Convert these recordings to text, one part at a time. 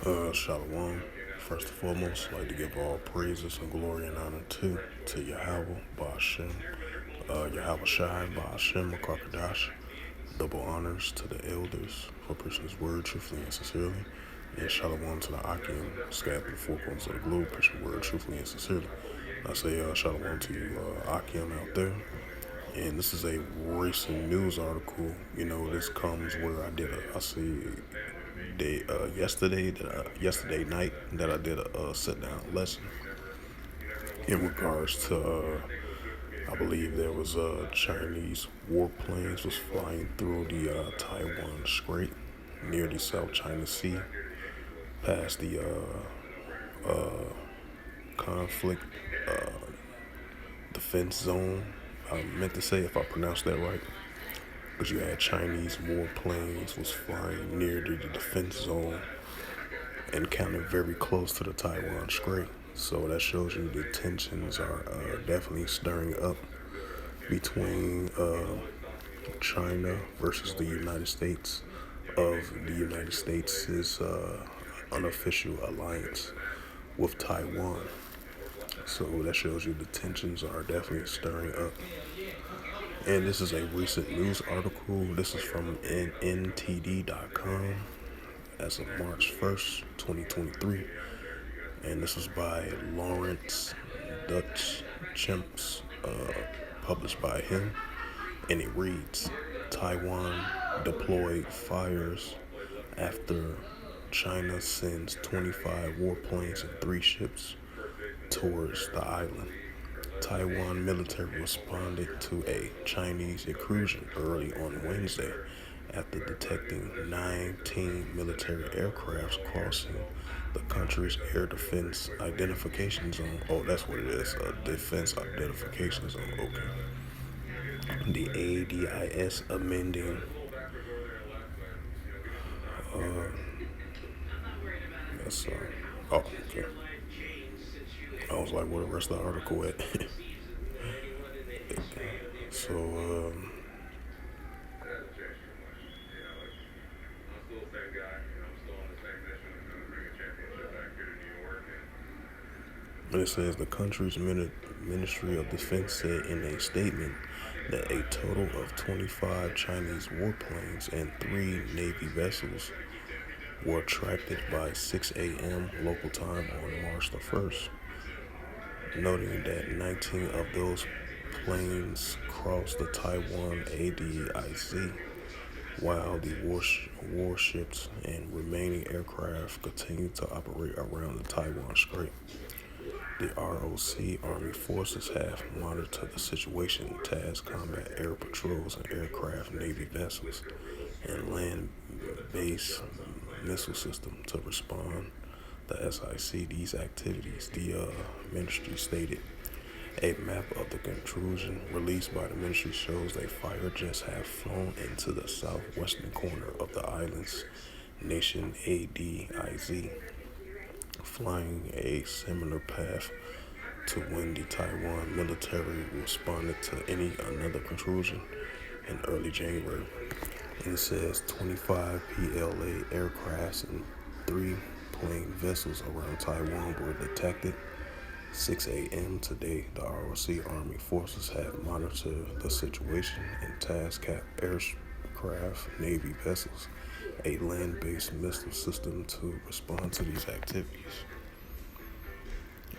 Shalom. First and foremost, I'd like to give all praises and glory and honor to Yahweh, Ba'ashem, Yahweh Shai, Ba'ashem, Makakadash. Double honors to the elders for preaching his word truthfully and sincerely. And shalom to the Akim, scattered in the four corners of the globe, preaching the word truthfully and sincerely. I say shalom to you, Akim out there. And this is a recent news article. This comes where I see yesterday night that I did a sit down lesson in regards to I believe there was Chinese warplanes was flying through the Taiwan Strait near the South China Sea past the conflict defense zone. I meant to say if I pronounced that right, because you had Chinese warplanes was flying near the defense zone and kind of very close to the Taiwan Strait. So that shows you the tensions are definitely stirring up between China versus the United States of the United States' unofficial alliance with Taiwan. So that shows you the tensions are definitely stirring up. And this is a recent news article. This is from NTD.com as of March 1st, 2023. And this was by Lawrence Dutch Chimps, published by him. And it reads, Taiwan deployed fires after China sends 25 warplanes and 3 ships towards the island. Taiwan military responded to a Chinese incursion early on Wednesday after detecting 19 military aircrafts crossing the country's air defense identification zone. Oh, that's what it is, a defense identification zone. Okay. The ADIS amending that's oh, okay. I was like, where the rest of the article at? So, it says the country's Ministry of Defense said in a statement that a total of 25 Chinese warplanes and 3 Navy vessels were tracked by 6 a.m. local time on March the 1st, noting that 19 of those planes crossed the Taiwan ADIZ, while the warships and remaining aircraft continue to operate around the Taiwan Strait. The ROC Army forces have monitored the situation, tasked combat air patrols and aircraft Navy vessels and land-based missile system to respond the SIC these activities, the ministry stated. A map of the intrusion released by the ministry shows that fighter jets have flown into the southwestern corner of the island's nation ADIZ, flying a similar path to when the Taiwan military responded to another intrusion in early January. And it says 25 PLA aircrafts and 3 plane vessels around Taiwan were detected. 6 a.m. today, the ROC Army forces have monitored the situation and tasked aircraft, Navy vessels, a land-based missile system to respond to these activities.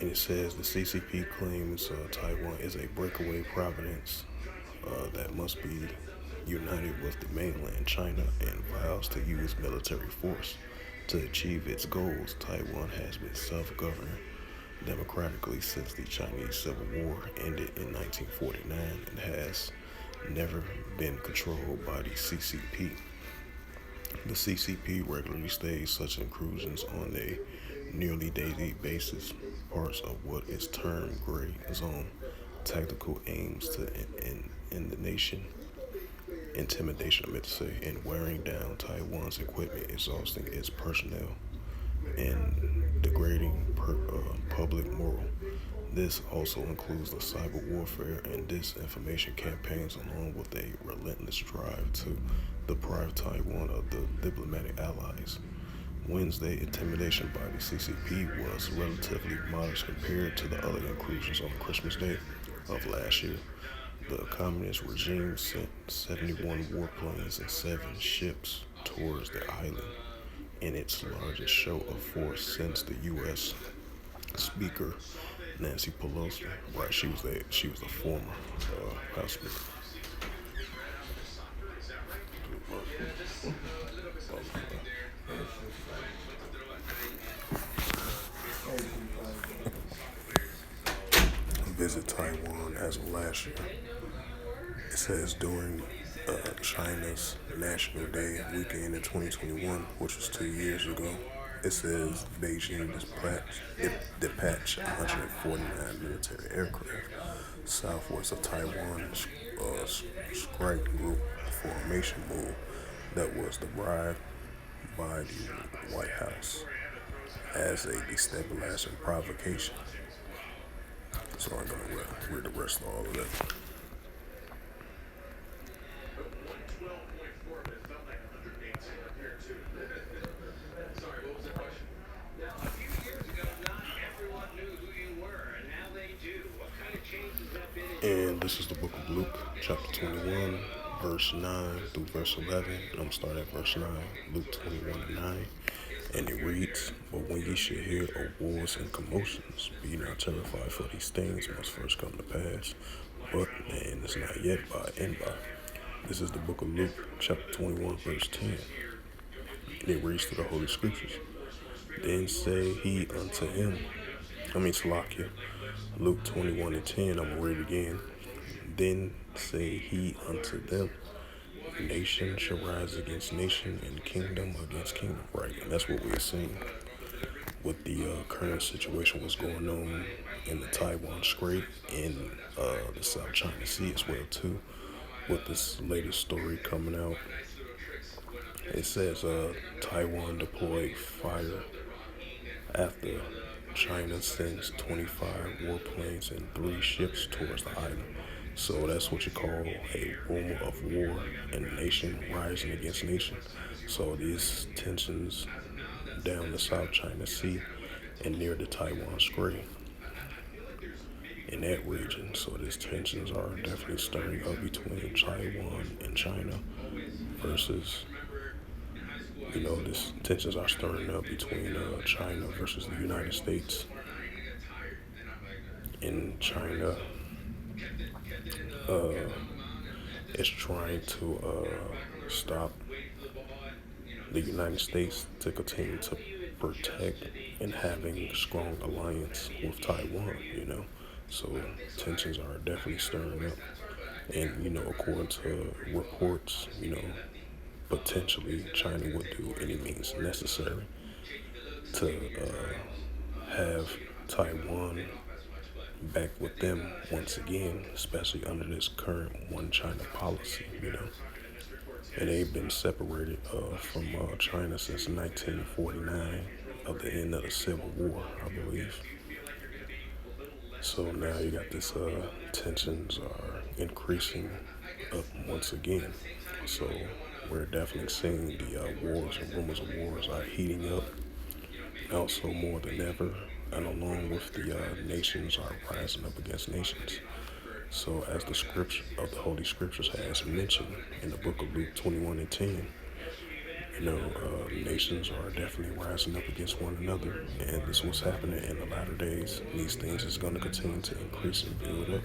And it says the CCP claims Taiwan is a breakaway province that must be united with the mainland China and vows to use military force to achieve its goals. Taiwan has been self-governing democratically since the Chinese Civil War ended in 1949 and has never been controlled by the CCP. The CCP regularly stage such incursions on a nearly daily basis, parts of what is termed gray zone tactical aims to intimidation, and wearing down Taiwan's equipment, exhausting its personnel, and degrading public moral. This also includes the cyber warfare and disinformation campaigns, along with a relentless drive to deprive Taiwan of the diplomatic allies Wednesday, intimidation by the CCP was relatively modest compared to the other incursions on Christmas Day of last year. The communist regime sent 71 warplanes and 7 ships towards the island in its largest show of force since the U.S. Speaker Nancy Pelosi. Right, she was the former House Speaker. Visit Taiwan as of last year. It says during China's National Day weekend in 2021, which was 2 years ago, it says Beijing dispatched 149 military aircraft southwest of Taiwan strike group formation move that was derided by the White House as a destabilizing provocation. So I'm going to read the rest of all of that. And this is the book of Luke, chapter 21, verse 9 through verse 11. And I'm going to start at verse 9, Luke 21:9. And it reads, "But when ye should hear of wars and commotions, be not terrified, for these things must first come to pass. But the end is not yet by and by." This is the book of Luke, chapter 21, verse 10. And it reads to the Holy Scriptures. Then say he unto him, Salakia, Luke 21:10, I'm going to read it again. Then say he unto them, nation shall rise against nation and kingdom against kingdom. Right, and that's what we're seeing with the current situation, what's going on in the Taiwan Strait and the South China Sea as well too. With this latest story coming out, it says Taiwan deployed fire after China sends 25 warplanes and 3 ships towards the island. So that's what you call a rumor of war and nation rising against nation. So these tensions down the South China Sea and near the Taiwan Strait in that region. So these tensions are definitely stirring up between Taiwan and China versus, these tensions are stirring up between China versus the United States. And China is trying to stop the United States to continue to protect and having a strong alliance with Taiwan, So tensions are definitely stirring up. And, according to reports, potentially China would do any means necessary to have Taiwan back with them once again, especially under this current one China policy, And they've been separated from China since 1949, of the end of the Civil War, I believe. So now you got this tensions are increasing up once again. So we're definitely seeing the wars and rumors of wars are heating up, also more than ever, and along with the nations are rising up against nations. So as the scripture of the Holy Scriptures has mentioned in the book of Luke 21:10, nations are definitely rising up against one another, and this is what's happening in the latter days. These things is going to continue to increase and build up,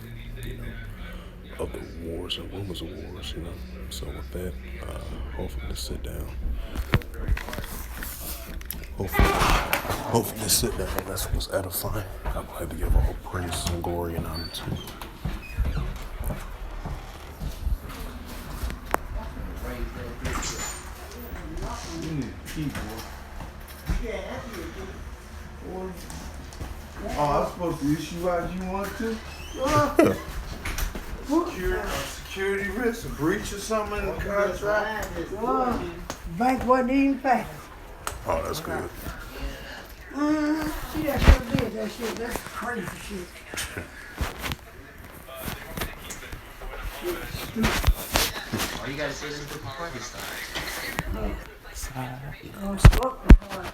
of the wars and rumors of wars, So with that, hopefully this sit down. Hopefully this sit down. That's what's edifying. I'm glad to give all praise and glory and honor to. Oh, I was supposed to issue out. You want to? Security risk, a breach or something in the contract? Bank wasn't even paid. Oh, that's good. See, that sure did that shit. That's crazy shit. All you gotta say is before this time. Don't struck the car.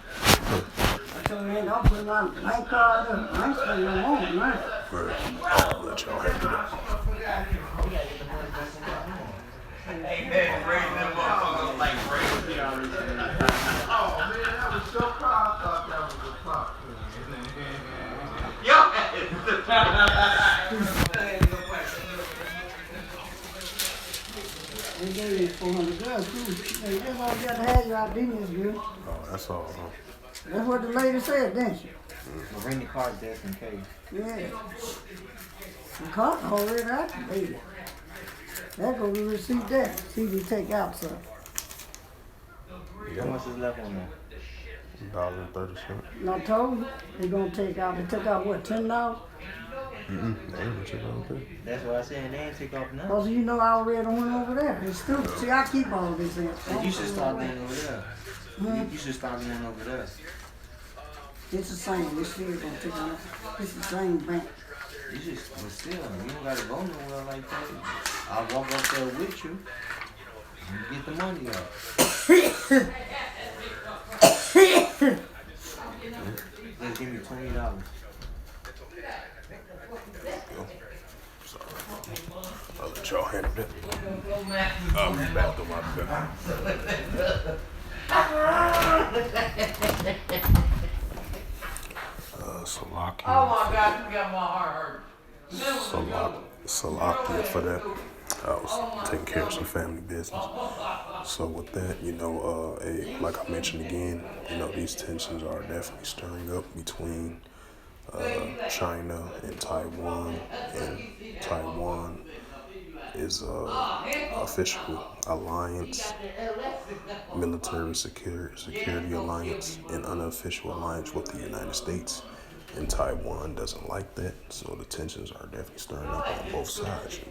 I told him, don't put my bank card up. I ain't spending no more than that. Right. I'll let y'all handle that. Hey, man, raise them motherfuckers like crazy. Oh, man, that was so proud. I thought that was a pop. Yo, They gave me 400 girls too. They just all got to have your ideas, girl. Oh, that's all, huh? That's what the lady said, didn't she? Well, bring the card just in case. Yeah. The card already activated. That go to receipt there. See if you take out some. How much is left on there? $1.30. And I told you, they gonna take out, they took out what, $10? They ain't check out there. That's what I said. They ain't take off nothing. Cause you know I already went over there. It's stupid. See, I keep all this in. You should start going over there. You should start going over there. It's the same. This here gonna take out. It's the same bank. You just, but still, you don't gotta go nowhere like that. I'll walk up there with you and get the money out. Just give me $20. Sorry. I'll let y'all handle that. I'll be back to my bed. Salaki. oh my God, you got my heart hurt. Salakia for that. I was taking care of some family business. So with that, like I mentioned again, these tensions are definitely stirring up between China and Taiwan. And Taiwan is an official alliance, military security alliance, and unofficial alliance with the United States. And Taiwan doesn't like that, so the tensions are definitely stirring up on both sides,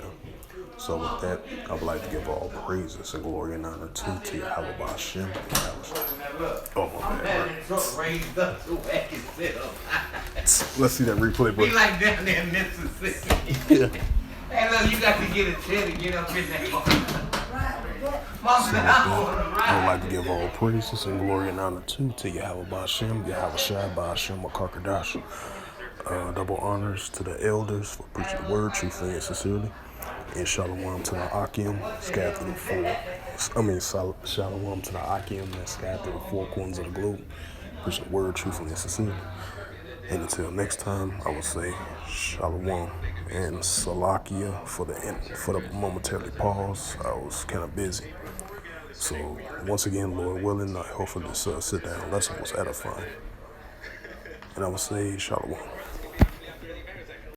So with that, I would like to give all praises and glory and honor to Yahweh Hashem. Oh my bad, Raised up to whack himself. Let's see that replay, bro. Be like down there in Mississippi. Yeah. Hey, look, you got to get a chair to get up in there. I would like to give all praises and glory and honor to Yahweh Hashem, Yahweh Shai, Hashem, Makakadash. Double honors to the elders for preaching the word truthfully and sincerely. And shalom to the Akim scattered through shalom to the Akim that's scattered through the four corners of the globe. Preaching the word truthfully and sincerely. And until next time, I will say shalom and salakia for the momentary pause. I was kind of busy. So once again, Lord willing, I hopefully this sit down lesson was edifying. And I will say shalom.